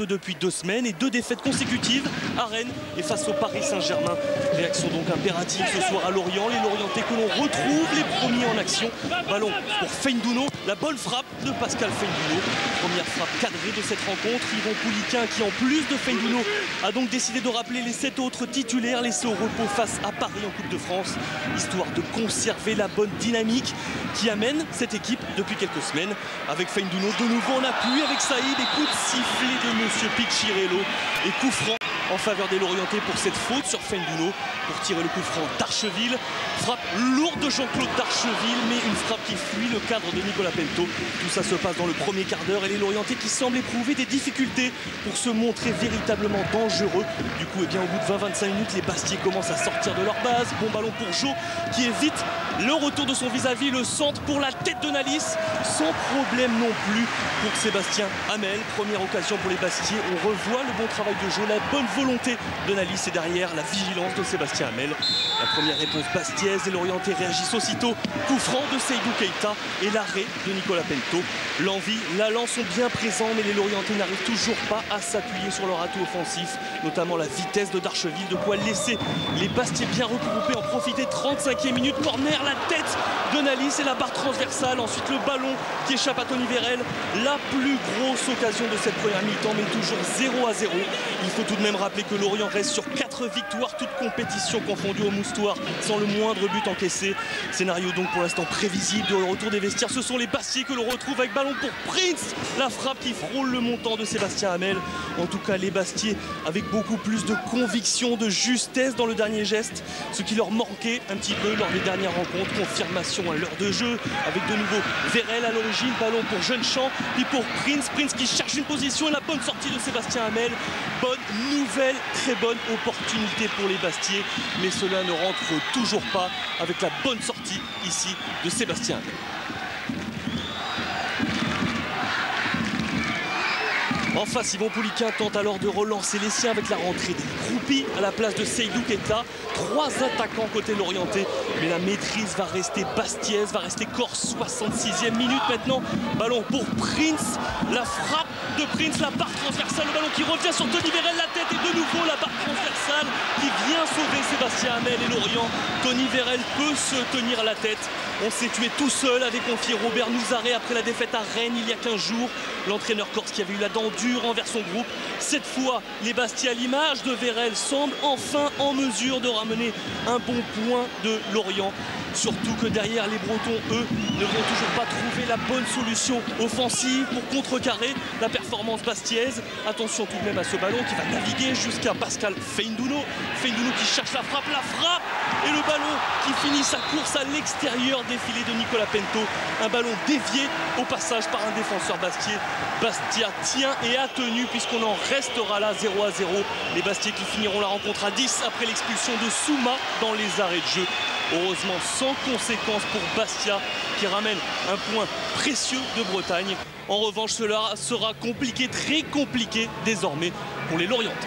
Depuis 2 semaines et 2 défaites consécutives à Rennes et face au Paris Saint-Germain. Réaction donc impérative ce soir à Lorient. Les Lorientais que l'on retrouve les premiers en action. Ballon pour Feindouno, la bonne frappe de Pascal Feindouno. Première frappe cadrée de cette rencontre. Yvon Pouliquin qui en plus de Feindouno a donc décidé de rappeler les 7 autres titulaires laissés au repos face à Paris en Coupe de France. Histoire de conserver la bonne dynamique qui amène cette équipe depuis quelques semaines. Avec Feindouno de nouveau en appui avec Saïd et coup de sifflet de Monsieur Picchirello et coup franc en faveur des Lorientais pour cette faute sur Feindouno pour tirer le coup franc d'Archeville. Frappe lourde de Jean-Claude d'Archeville, mais une frappe qui fuit le cadre de Nicolas Pento. Tout ça se passe dans le premier quart d'heure et les Lorientais qui semblent éprouver des difficultés pour se montrer véritablement dangereux. Du coup, au bout de 20-25 minutes, les Bastiais commencent à sortir de leur base. Bon ballon pour Jo qui évite le retour de son vis-à-vis, le centre pour la tête de Nalis, sans problème non plus pour Sébastien Hamel. Première occasion pour les Bastiais, on revoit le bon travail de Jo, la bonne volonté de Nalis et derrière la vigilance de Sébastien Hamel. La première réponse bastiaise, les Lorientais réagissent aussitôt. Coup franc de Seydou Keita et l'arrêt de Nicolas Pento. L'envie, l'allant sont bien présents, mais les Lorientais n'arrivent toujours pas à s'appuyer sur leur atout offensif, notamment la vitesse de Darcheville, de quoi laisser les Bastiais bien regroupés en profiter. 35e minute, corner, la tête de Nalis et la barre transversale. Ensuite le ballon qui échappe à Tony Vérel. La plus grosse occasion de cette première mi-temps, mais toujours 0-0. Il faut tout de même rappeler que Lorient reste sur 4 victoires, toutes compétitions confondues au Moustoir, sans le moindre but encaissé. Scénario donc pour l'instant prévisible de retour des vestiaires. Ce sont les Bastiais que l'on retrouve avec ballon pour Prince. La frappe qui frôle le montant de Sébastien Hamel. En tout cas les Bastiais avec beaucoup plus de conviction, de justesse dans le dernier geste, ce qui leur manquait un petit peu lors des dernières rencontres. Confirmation à l'heure de jeu avec de nouveau Vérel à l'origine, ballon pour Jeune-Champ, puis pour Prince qui cherche une position et la bonne sortie de Sébastien Hamel. Bonne nouvelle, très bonne opportunité pour les Bastiais, mais cela ne rentre toujours pas avec la bonne sortie ici de Sébastien Hamel. En face, Yvon Pouliquin tente alors de relancer les siens avec la rentrée des Groupis à la place de Seydou Keita. 3 attaquants côté Lorientais, mais la maîtrise va rester bastiaise, va rester corse. 66e minute maintenant. Ballon pour Prince. La frappe de Prince, la barre transversale, le ballon qui revient sur Tony Vérel, la tête et de nouveau la barre transversale qui vient sauver Sébastien Hamel et Lorient. Tony Vérel peut se tenir à la tête. On s'est tué tout seul, avait confié Robert Nouzaré après la défaite à Rennes il y a 15 jours. L'entraîneur corse qui avait eu la dent dure envers son groupe. Cette fois, les Bastiais à l'image de Vérel semblent enfin en mesure de ramener un bon point de Lorient. Surtout que derrière, les Bretons, eux, ne vont toujours pas trouver la bonne solution offensive pour contrecarrer la performance bastiaise. Attention tout de même à ce ballon qui va naviguer jusqu'à Pascal Feindouno. Feindouno qui cherche la frappe et le ballon qui finit sa course à l'extérieur des filets de Nicolas Pento. Un ballon dévié au passage par un défenseur bastiais. Bastia tient et a tenu puisqu'on en restera là 0-0. Les Bastiais qui finiront la rencontre à 10 après l'expulsion de Souma dans les arrêts de jeu. Heureusement sans conséquence pour Bastia qui ramène un point précieux de Bretagne. En revanche, cela sera compliqué, très compliqué désormais pour les Lorientais.